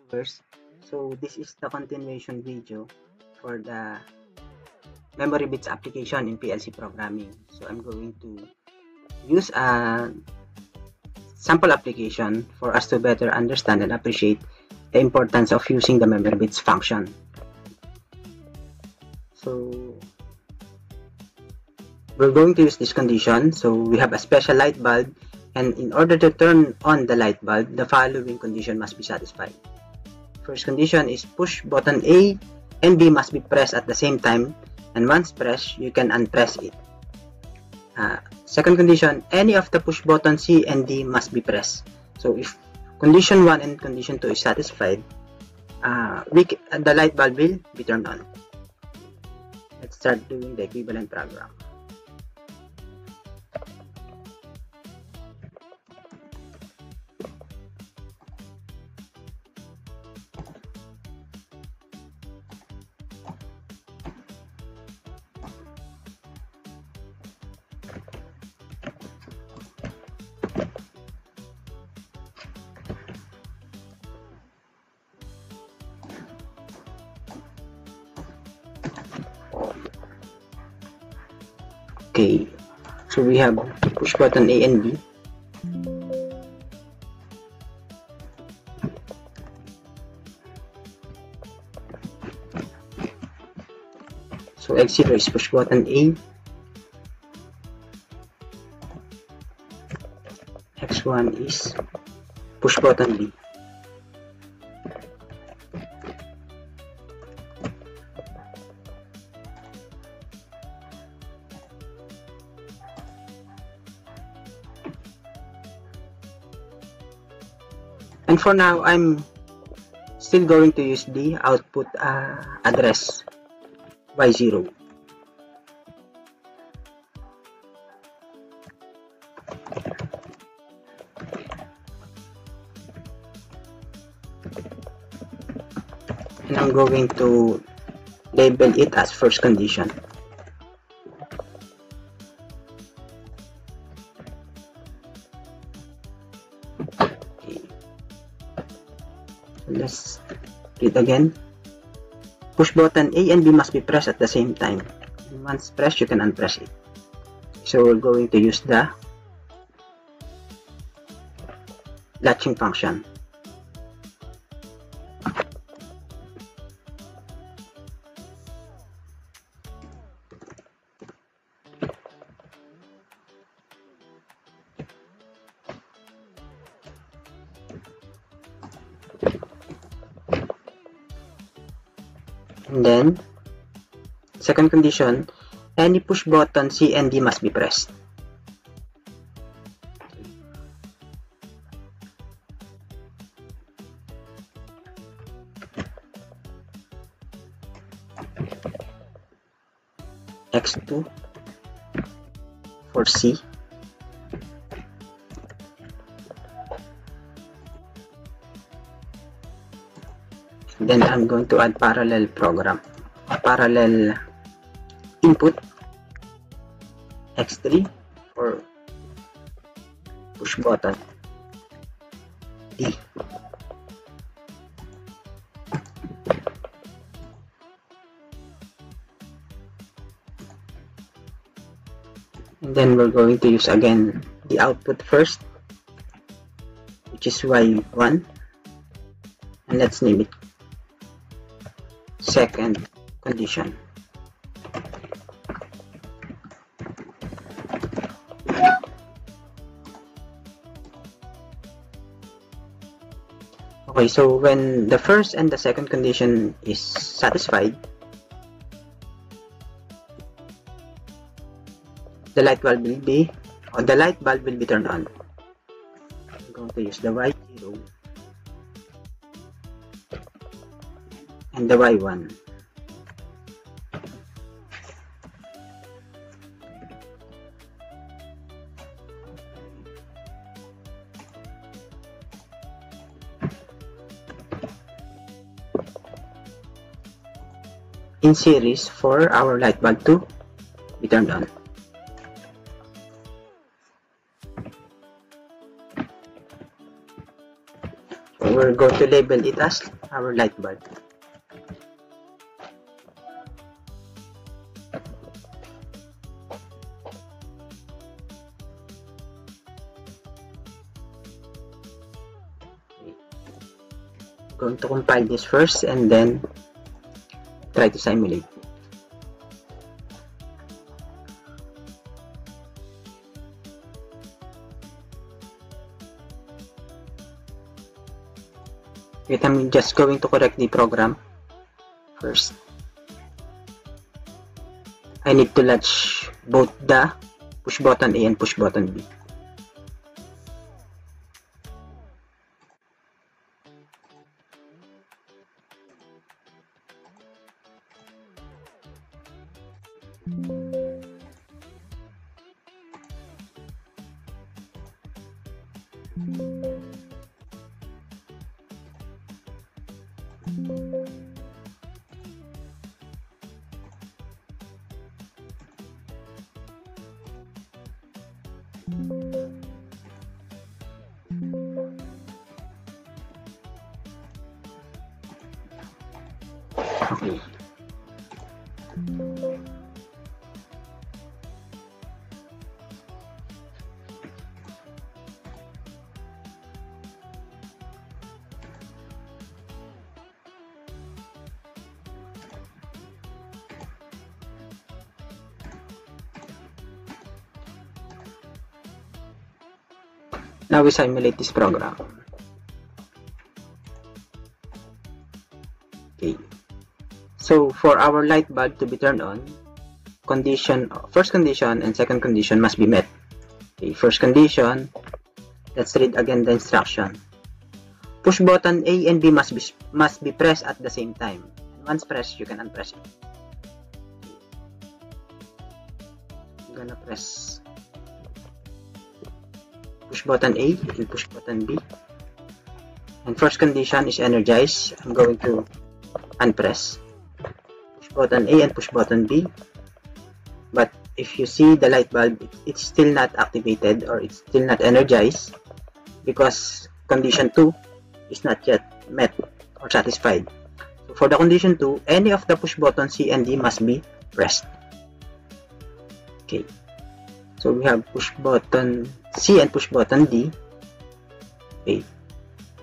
viewers. So this is the continuation video for the memory bits application in PLC programming. So I'm going to use a sample application for us to better understand and appreciate the importance of using the memory bits function. So we're going to use this condition. So we have a special light bulb, and in order to turn on the light bulb, the following condition must be satisfied. First condition is push button A and B must be pressed at the same time, and once pressed, you can unpress it. Second condition, any of the push button C and D must be pressed. So if condition 1 and condition 2 is satisfied, the light bulb will be turned on. Let's start doing the equivalent program. Okay, so we have push button A and B. So X0 is push button A, X1 is push button B. And for now, I'm still going to use the output address Y0. And I'm going to label it as first condition. Let's read again. Push button A and B must be pressed at the same time. Once pressed, you can unpress it. So we're going to use the latching function. And then, second condition, any push button C and D must be pressed. X2 for C. Then I'm going to add parallel input, X3 for push button D. And then we're going to use again the output first, which is Y1, and let's name it second condition. Okay, so when the first and the second condition is satisfied, the light bulb will be turned on. I'm going to use the Y0 and the Y1. In series for our light bulb to be turned on. So we're going to label it as our light bulb. Going to compile this first and then try to simulate. Wait, I'm just going to correct the program first. I need to latch both the push button A and push button B. Okay. Now we simulate this program. Okay. So for our light bulb to be turned on, first condition and second condition must be met. Okay, first condition, let's read again the instruction. Push button A and B must be pressed at the same time. Once pressed, you can unpress it. I'm gonna press push button A and push button B. And first condition is energized. I'm going to unpress push button A and push button B. But if you see the light bulb, it's still not activated or it's still not energized because condition 2 is not yet met or satisfied. So for the condition 2, any of the push button C and D must be pressed. Okay. So we have push button C and push button D. Okay.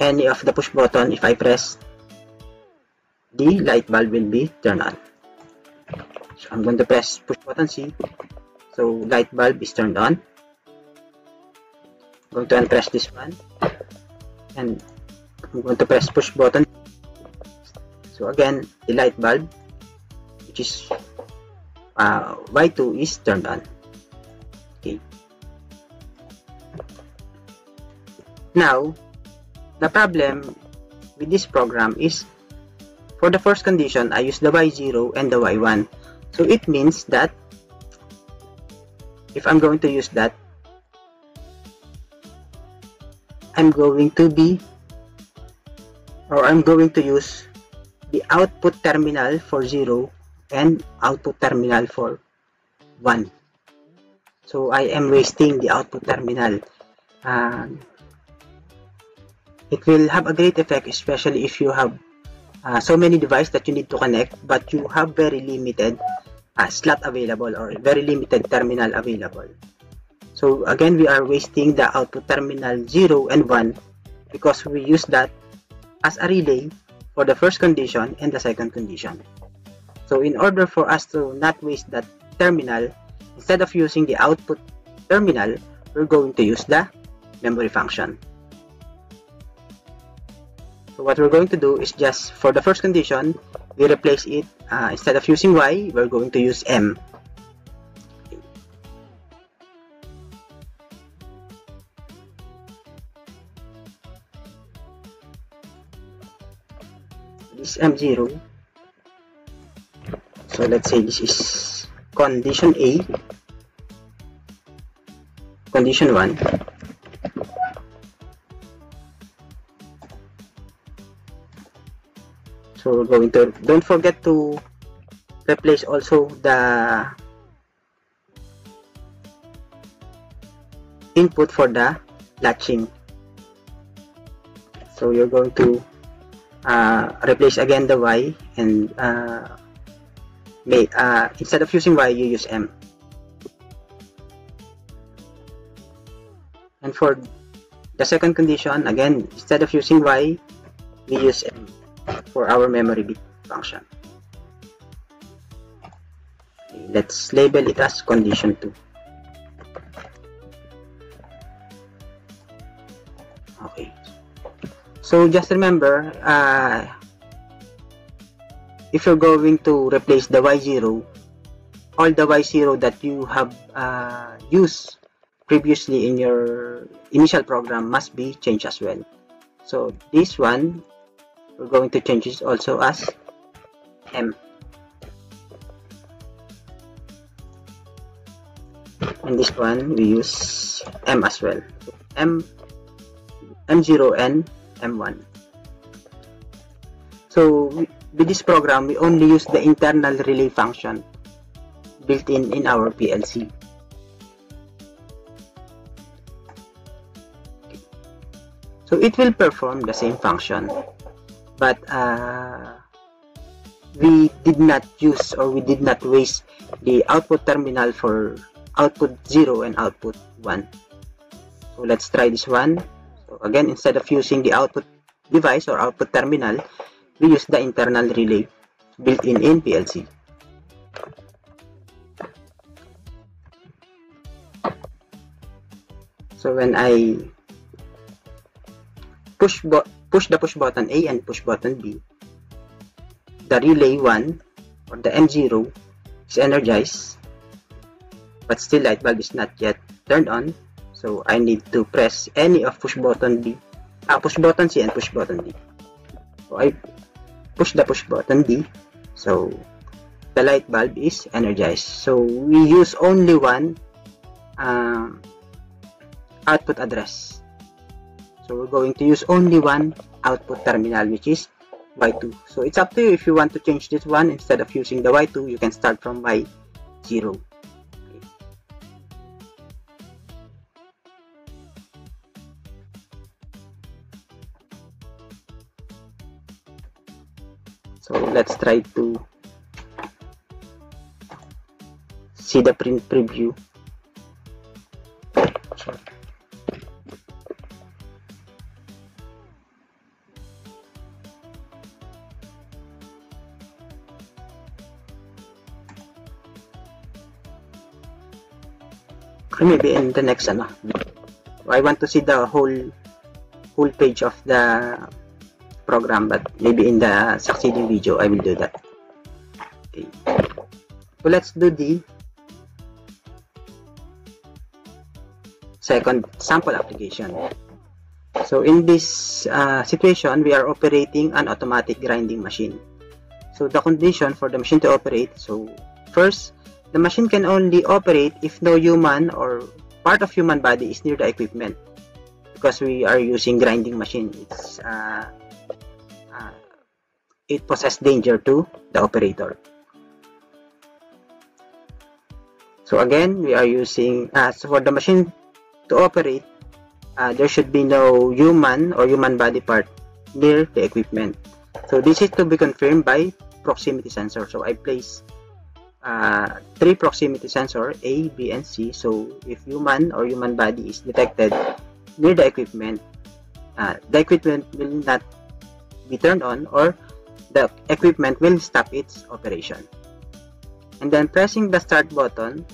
Any of the push button, if I press D, light bulb will be turned on. So I'm going to press push button C. So light bulb is turned on. I'm going to unpress this one. And I'm going to press push button. So again, the light bulb, which is Y2, is turned on. Okay. Now, the problem with this program is for the first condition, I use the Y0 and the Y1. So it means that if I'm going to use that, I'm going to use the output terminal for 0 and output terminal for 1. So I am wasting the output terminal. It will have a great effect, especially if you have so many devices that you need to connect, but you have very limited slot available or very limited terminal available. So again, we are wasting the output terminal 0 and 1 because we use that as a relay for the first condition and the second condition. So in order for us to not waste that terminal, instead of using the output terminal, we're going to use the memory function. So what we're going to do is just for the first condition, we replace it, instead of using Y, we're going to use M. This M0. So let's say this is condition A, condition 1. So we're going to, don't forget to replace also the input for the latching. So you're going to replace again the y, and instead of using y, you use m. And for the second condition, again, instead of using y, we use m for our memory bit function. Okay, let's label it as condition 2. Okay. So just remember, if you're going to replace the y0, all the y0 that you have used previously in your initial program must be changed as well. So this one, we're going to change this also as m. And this one, we use m as well. So m0 and m1. So with this program, we only use the internal relay function built in our PLC. Okay. So it will perform the same function, but we did not use, or we did not waste the output terminal for output 0 and output 1. So let's try this one. So again, instead of using the output device or output terminal, we use the internal relay built in PLC. So when I push the push button A and push button B, the relay 1 or the M0 is energized, but still light bulb is not yet turned on. So I need to press any of push button C and push button D. So I push the push button D, so the light bulb is energized. So we use only one output address. So we're going to use only one output terminal, which is Y2. So it's up to you. If you want to change this one, instead of using the Y2, you can start from Y0. So let's try to see the print preview. Sorry. Maybe in the next I want to see the whole page of the program, but maybe in the succeeding video I will do that. Okay. So let's do the second sample application. So in this situation, we are operating an automatic grinding machine. So the condition for the machine to operate, so first, the machine can only operate if no human or part of human body is near the equipment, because we are using grinding machine. It poses danger to the operator. So again, we are using so for the machine to operate, there should be no human or human body part near the equipment. So this is to be confirmed by proximity sensor. So I place 3 proximity sensor, A, B, and C. So if human or human body is detected near the equipment will not be turned on, or the equipment will stop its operation. And then pressing the start button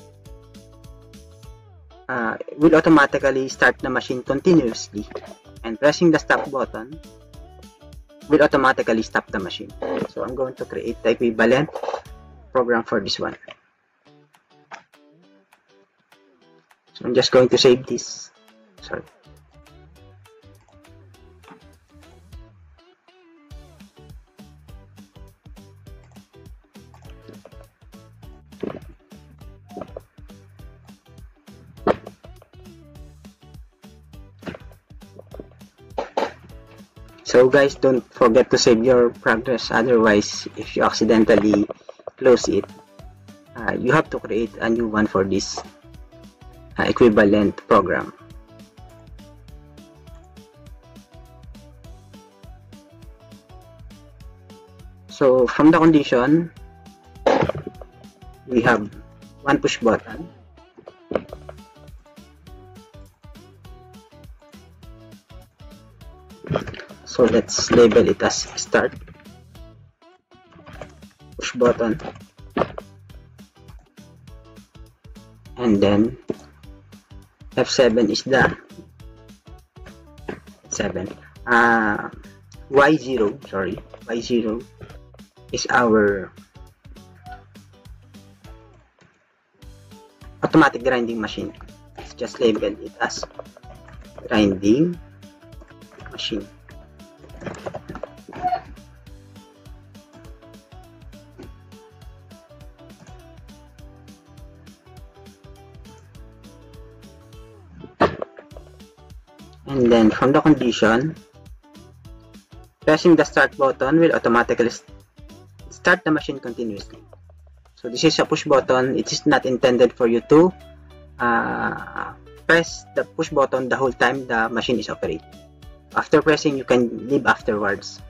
will automatically start the machine continuously, and pressing the stop button will automatically stop the machine. So I'm going to create the equivalent program for this one. So I'm just going to save this. Sorry. So guys, don't forget to save your progress, otherwise if you accidentally close it, you have to create a new one for this equivalent program. So from the condition, we have one push button, so let's label it as start, push button, and then F7 is the Y0 is our automatic grinding machine. Let's just label it as grinding machine. And then from the condition, pressing the start button will automatically start the machine continuously. So this is a push button. It is not intended for you to press the push button the whole time the machine is operating. After pressing, you can leave afterwards.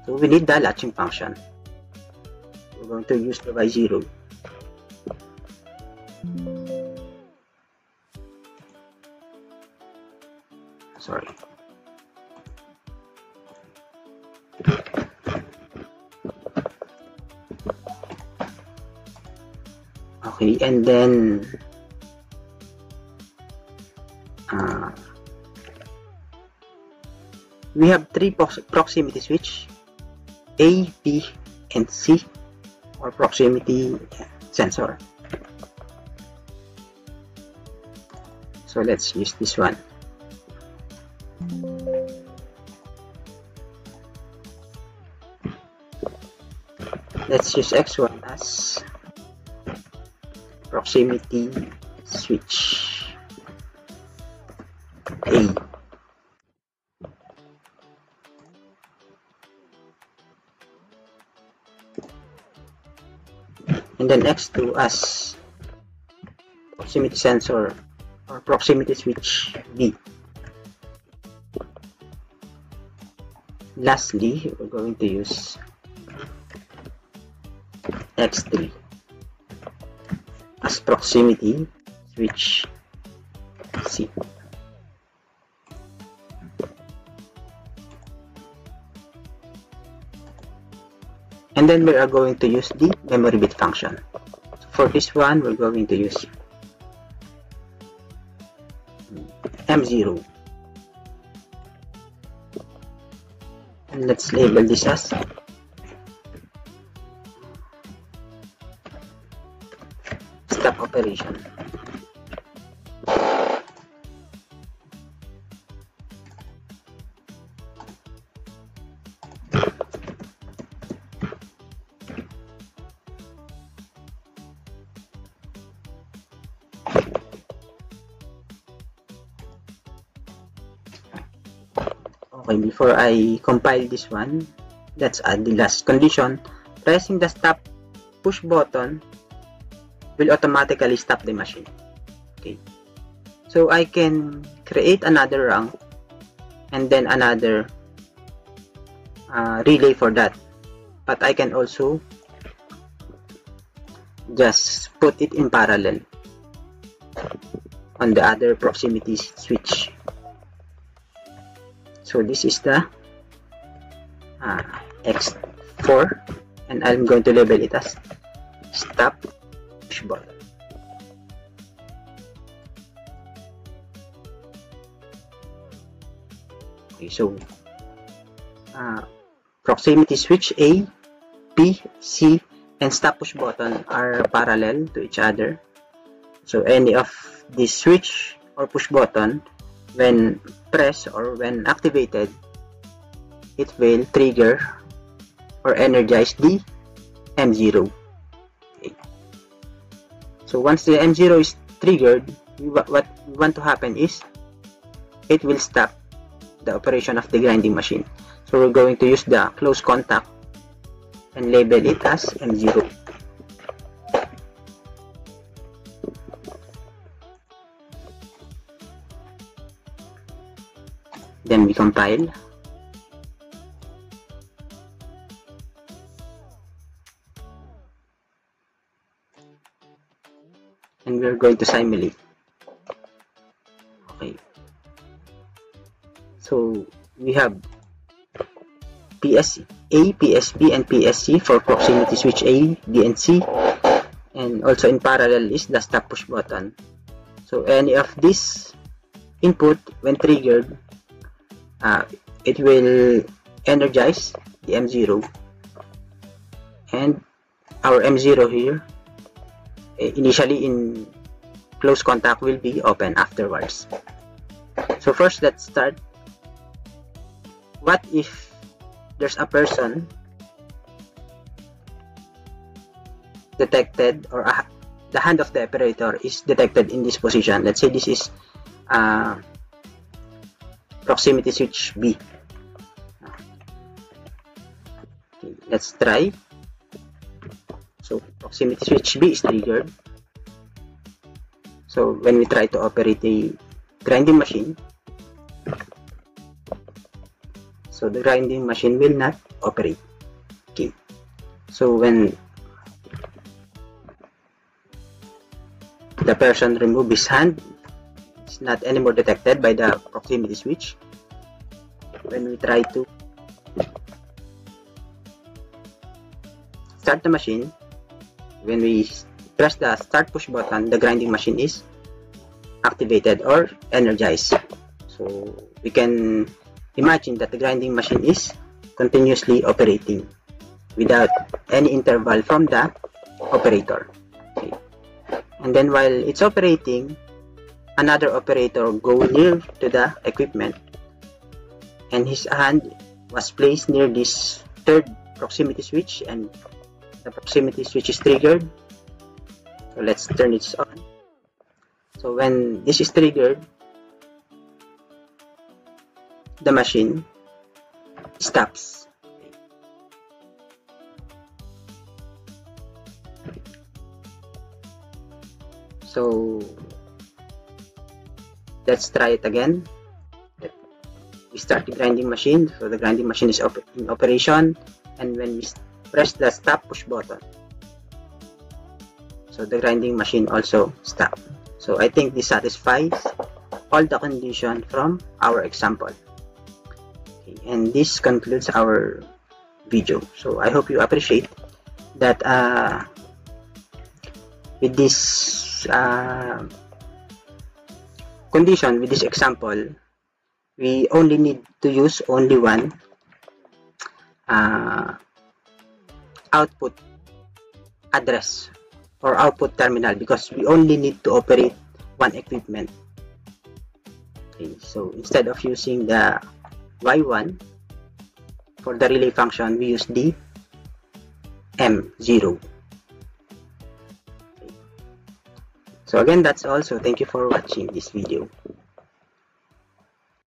So we need the latching function. We're going to use the Y0. Sorry. Okay, and then we have three proximity switch, A, B, and C, or proximity sensor. So let's use this one. Let's use X1 as proximity switch A. And then X2 as proximity sensor or proximity switch B. Lastly, we're going to use X3 as proximity switch C. And then we are going to use the memory bit function. So for this one, we're going to use M0. And let's label this as stop operation. Okay, before I compile this one, let's add the last condition. Pressing the stop push button will automatically stop the machine. Okay, so I can create another rung and then another relay for that, but I can also just put it in parallel on the other proximity switch. So this is the X4, and I'm going to label it as stop push button. Okay, so proximity switch A, B, C, and stop push button are parallel to each other. So any of this switch or push button, when pressed or when activated, it will trigger or energize the M0. Okay. So once the M0 is triggered, what we want to happen is it will stop the operation of the grinding machine. So we're going to use the close contact and label it as M0. Then we compile. and we're going to simulate. Okay, so we have PSC A, PSB, and PSC for proximity switch A, B, and C, and also in parallel is the stop push button. So any of this input, when triggered, it will energize the M0, and our M0 here initially in close contact will be open afterwards. So first, let's start. What if there's a person detected, or the hand of the operator is detected in this position? Let's say this is proximity switch B. Okay, let's try. So proximity switch B is triggered. So when we try to operate a grinding machine, so the grinding machine will not operate. Okay, so when the person remove his hand, it's not anymore detected by the proximity switch. When we try to start the machine, when we press the start push button, the grinding machine is activated or energized. So we can imagine that the grinding machine is continuously operating without any interval from the operator. Okay. And then while it's operating, another operator go near to the equipment, and his hand was placed near this third proximity switch, and the proximity switch is triggered. So let's turn it on. So when this is triggered, the machine stops. So let's try it again. We start the grinding machine. So the grinding machine is in operation, and when we press the stop push button, so the grinding machine also stops. So I think this satisfies all the conditions from our example. Okay, and this concludes our video. So I hope you appreciate that with this condition, with this example, we only need to use only one output address or output terminal, because we only need to operate one equipment. Okay, so instead of using the Y1 for the relay function, we use the M0. Okay. So again, that's all. So thank you for watching this video.